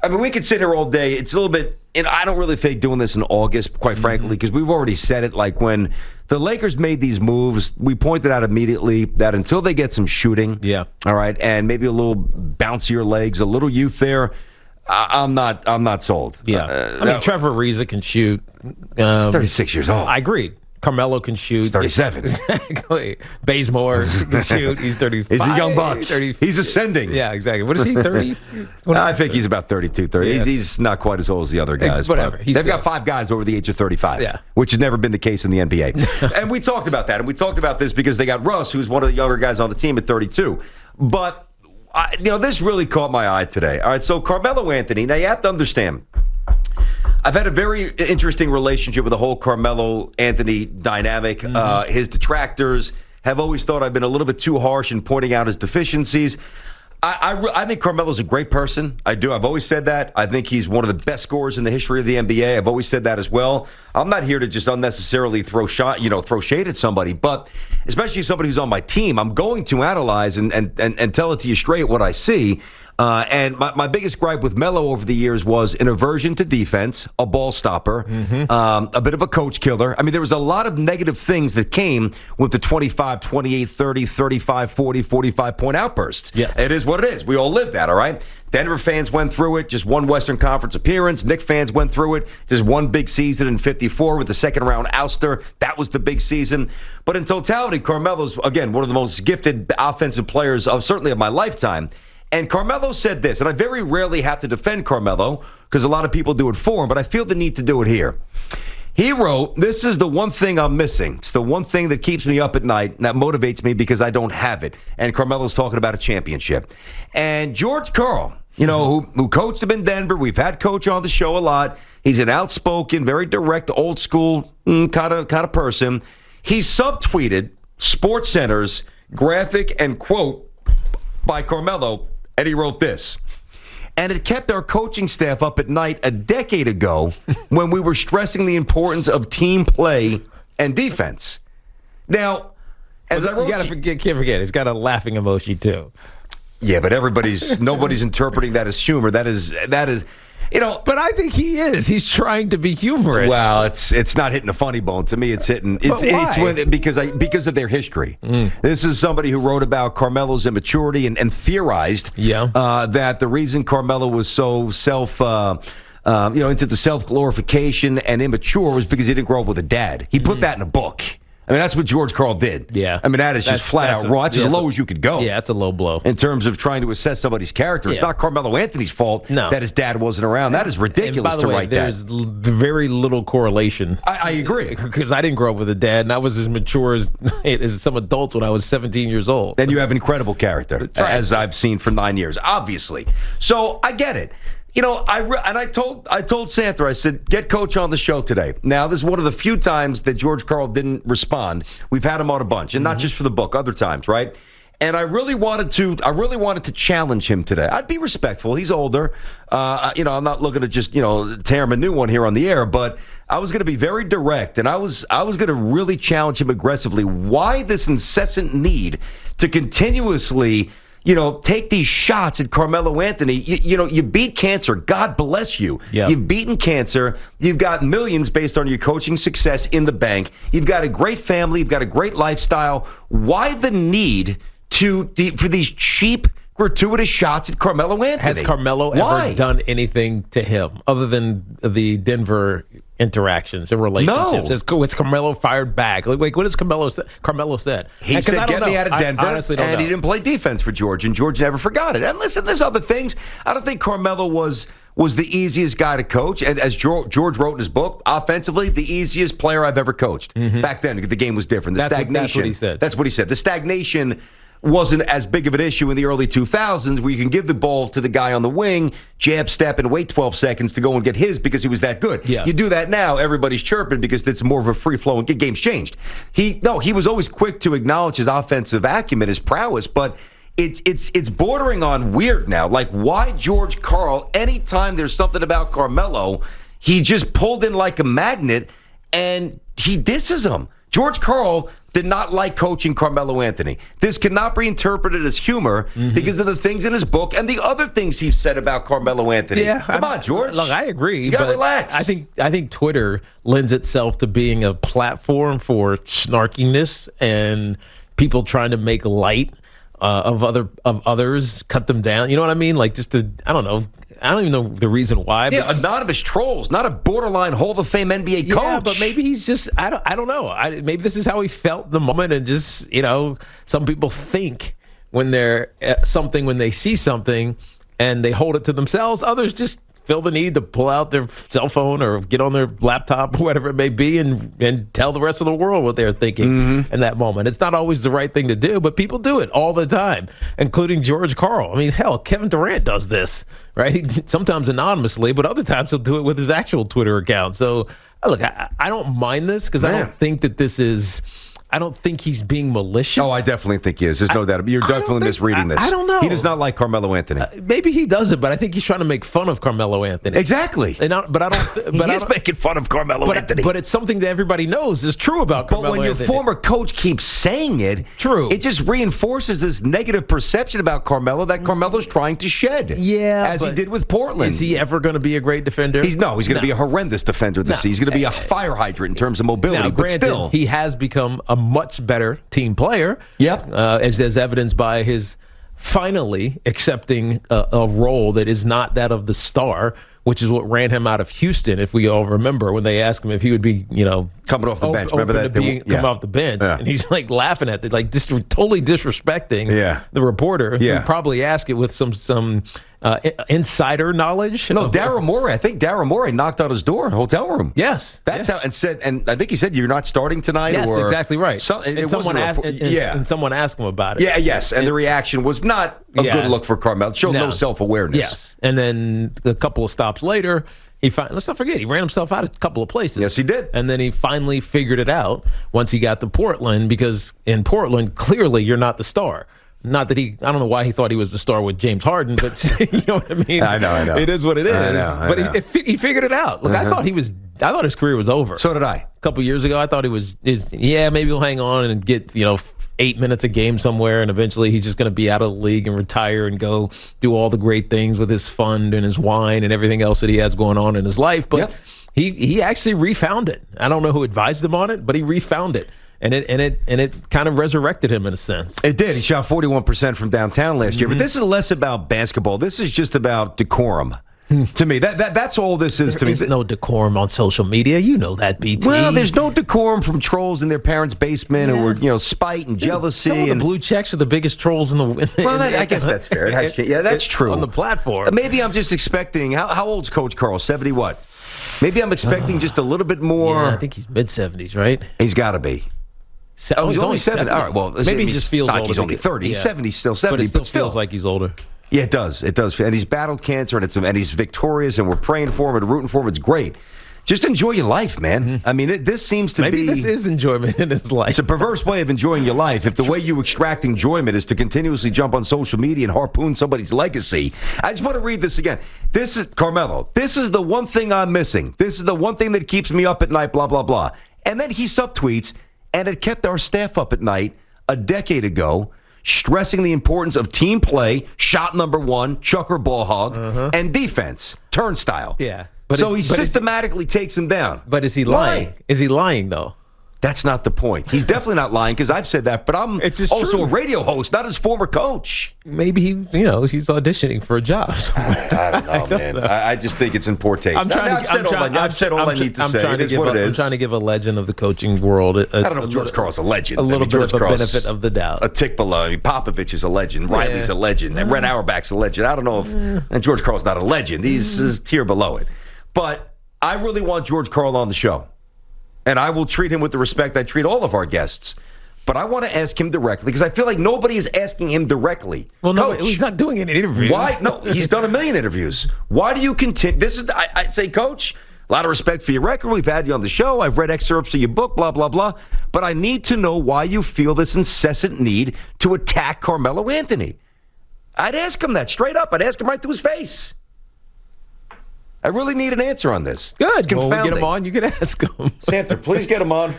I mean, we could sit here all day. It's a little bit, and I don't really think doing this in August, quite frankly, because we've already said it. Like when the Lakers made these moves, we pointed out immediately that until they get some shooting, all right, and maybe a little bouncier legs, a little youth there, I'm not sold. Yeah, I mean, Trevor Ariza can shoot. He's 36 years old. I agree. Carmelo can shoot. He's 37. Exactly. Bazemore can shoot. He's 35. He's a young buck. He's ascending. Yeah, exactly. What is he, 30? I think he's about 32, 30. Yeah. He's not quite as old as the other guys. Whatever. They've got 5 guys over the age of 35, which has never been the case in the NBA. And we talked about that. And we talked about this because they got Russ, who's one of the younger guys on the team at 32. But, this really caught my eye today. All right, so Carmelo Anthony, now you have to understand, I've had a very interesting relationship with the whole Carmelo Anthony dynamic. His detractors have always thought I've been a little bit too harsh in pointing out his deficiencies. I think Carmelo's a great person. I do. I've always said that. I think he's one of the best scorers in the history of the NBA. I've always said that as well. I'm not here to just unnecessarily throw shade at somebody, but especially somebody who's on my team, I'm going to analyze and tell it to you straight what I see. And my biggest gripe with Melo over the years was an aversion to defense, a ball stopper, a bit of a coach killer. I mean, there was a lot of negative things that came with the 25, 28, 30, 35, 40, 45-point outbursts. Yes. It is what it is. We all live that, all right? Denver fans went through it, just one Western Conference appearance. Knicks fans went through it, just one big season in 54 with the second-round ouster. That was the big season. But in totality, Carmelo's, again, one of the most gifted offensive players, certainly of my lifetime. And Carmelo said this, and I very rarely have to defend Carmelo because a lot of people do it for him, but I feel the need to do it here. He wrote, "This is the one thing I'm missing. It's the one thing that keeps me up at night and that motivates me because I don't have it." And Carmelo's talking about a championship. And George Karl, who coached him in Denver, we've had Coach on the show a lot. He's an outspoken, very direct, old school kind of person. He subtweeted SportsCenter's graphic and quote by Carmelo. And he wrote this, "And it kept our coaching staff up at night a decade ago when we were stressing the importance of team play and defense." Now, as I wrote, can't forget, he's got a laughing emoji too. Yeah, but nobody's interpreting that as humor. That is. But I think he is. He's trying to be humorous. Well, it's not hitting a funny bone. To me, it's hitting. Because of their history. This is somebody who wrote about Carmelo's immaturity and theorized that the reason Carmelo was so into the self-glorification and immature was because he didn't grow up with a dad. He put that in a book. I mean, that's what George Karl did. Yeah. I mean, that is just flat out raw. It's as low as you could go. Yeah, it's a low blow. In terms of trying to assess somebody's character. It's not Carmelo Anthony's fault that his dad wasn't around. That is ridiculous to write that. There's very little correlation. I agree. Because I didn't grow up with a dad, and I was as mature as some adults when I was 17 years old. And you have incredible character, as I've seen for 9 years, obviously. So I get it. I told Santa, I said, get Coach on the show today. Now, this is one of the few times that George Karl didn't respond. We've had him on a bunch, and not just for the book, other times, right? And I really wanted to challenge him today. I'd be respectful. He's older. I'm not looking to just, tear him a new one here on the air, but I was going to be very direct, and I was going to really challenge him aggressively. Why this incessant need to continuously take these shots at Carmelo Anthony. You beat cancer. God bless you. Yeah. You've beaten cancer. You've got millions based on your coaching success in the bank. You've got a great family. You've got a great lifestyle. Why the need for these cheap, gratuitous shots at Carmelo Anthony? Has Carmelo ever done anything to him other than the Denver interactions and relationships? No. It's Carmelo fired back. Like, what has Carmelo said? He said, get me out of Denver, and he didn't play defense for George, and George never forgot it. And listen, there's other things. I don't think Carmelo was the easiest guy to coach. And as George wrote in his book, offensively, the easiest player I've ever coached. Back then, the game was different. The stagnation. That's what he said. That's what he said. The stagnation wasn't as big of an issue in the early 2000s where you can give the ball to the guy on the wing, jab step, and wait 12 seconds to go and get his because he was that good. Yeah. You do that now, everybody's chirping because it's more of a free-flowing game's changed. He was always quick to acknowledge his offensive acumen, his prowess, but it's bordering on weird now. Like, why George Karl, anytime there's something about Carmelo, he just pulled in like a magnet and he disses him. George Karl did not like coaching Carmelo Anthony. This cannot be interpreted as humor because of the things in his book and the other things he's said about Carmelo Anthony. Yeah, Come on, George. Look, I agree. You got to relax. I think Twitter lends itself to being a platform for snarkiness and people trying to make light of others, cut them down. You know what I mean? Like I don't know. I don't even know the reason why. Yeah, anonymous trolls, not a borderline Hall of Fame NBA coach. Yeah, but maybe he's just, I don't know. Maybe this is how he felt the moment, and just, some people think when they're when they see something and they hold it to themselves. Others just feel the need to pull out their cell phone or get on their laptop or whatever it may be and tell the rest of the world what they're thinking in that moment. It's not always the right thing to do, but people do it all the time, including Karl. I mean, hell, Kevin Durant does this, right? Sometimes anonymously, but other times he'll do it with his actual Twitter account. So, look, I don't mind this because I don't think that this is... I don't think he's being malicious. Oh, I definitely think he is. There's no doubt. You're definitely misreading this. I don't know. He does not like Carmelo Anthony. Maybe he doesn't, but I think he's trying to make fun of Carmelo Anthony. Exactly. But I don't. But he is making fun of Carmelo Anthony. But it's something that everybody knows is true about Carmelo Anthony. But when your former coach keeps saying it, it just reinforces this negative perception about Carmelo that Carmelo's trying to shed. Yeah, as he did with Portland. Is he ever going to be a great defender? He's going to be a horrendous defender this season. He's going to be a fire hydrant in terms of mobility. Now, but granted, still, he has become a much better team player. Yep. As evidenced by his finally accepting a role that is not that of the star, which is what ran him out of Houston, if we all remember, when they asked him if he would be, coming off the bench. Remember that? Come off the bench. Yeah. And he's like laughing at it, like totally disrespecting the reporter who probably asked it with some insider knowledge. No, Daryl Morey. I think Daryl Morey knocked on his door, hotel room. Yes. That's how, and I think he said, "You're not starting tonight." Yes, or, exactly right. And someone asked him about it. Yeah, yes. And the reaction was not a good look for Carmelo. It showed no self-awareness. Yes. And then a couple of stops later, let's not forget, he ran himself out a couple of places. Yes, he did. And then he finally figured it out once he got to Portland, because in Portland, clearly you're not the star. Not that I don't know why he thought he was the star with James Harden, but you know what I mean? I know. It is what it is. But he figured it out. Look, I thought his career was over. So did I. A couple years ago, I thought maybe he'll hang on and get, 8 minutes a game somewhere, and eventually he's just going to be out of the league and retire and go do all the great things with his fund and his wine and everything else that he has going on in his life. But he actually refound it. I don't know who advised him on it, but he refound it. And it kind of resurrected him in a sense. It did. He shot 41% from downtown last year. But this is less about basketball. This is just about decorum. To me, that's all this is to me. There's no decorum on social media. You know that, BT. Well, there's no decorum from trolls in their parents' basement who were, spite and jealousy. Some of the blue checks are the biggest trolls in the. Well, I guess that's fair. That's true. On the platform. Maybe I'm just expecting. How old's Coach Karl? 70 what? Maybe I'm expecting just a little bit more. Yeah, I think he's mid-70s, right? He's got to be. He's only 70. All right, well, maybe he just feels older. He's only 30. He's 70, still 70. But it still feels like he's older. Yeah, it does. It does. And he's battled cancer, and he's victorious, and we're praying for him and rooting for him. It's great. Just enjoy your life, man. I mean, this seems to be... Maybe this is enjoyment in his life. It's a perverse way of enjoying your life. If the way you extract enjoyment is to continuously jump on social media and harpoon somebody's legacy. I just want to read this again. This is, Carmelo, this is the one thing I'm missing. This is the one thing that keeps me up at night, blah, blah, blah. And then he subtweets, and it kept our staff up at night a decade ago, stressing the importance of team play, shot number one, chucker ball hog, and defense, turnstile. Yeah. So he systematically takes him down. But is he lying? Why? Is he lying, though? That's not the point. He's definitely not lying, because I've said that, but I'm also a radio host, not his former coach. Maybe he's auditioning for a job. I don't know, man. I just think it's in poor taste. I've said all I need to say. It is what it is. I'm trying to give a legend of the coaching world. I don't know if George Karl's a legend. A little bit of a benefit of the doubt. A tick below. I mean, Popovich is a legend. Riley's a legend. And Red Auerbach's a legend. I don't know if... And George Karl's not a legend. He's a tier below it. But I really want George Karl on the show. And I will treat him with the respect I treat all of our guests. But I want to ask him directly, because I feel like nobody is asking him directly. Well, no, he's not doing any interviews. Why? No, he's done a million interviews. Why do you continue? I'd say, Coach, a lot of respect for your record. We've had you on the show. I've read excerpts of your book, blah, blah, blah. But I need to know why you feel this incessant need to attack Carmelo Anthony. I'd ask him that straight up. I'd ask him right to his face. I really need an answer on this. Good. Well, we get him on. You can ask him. Santa, please get him on.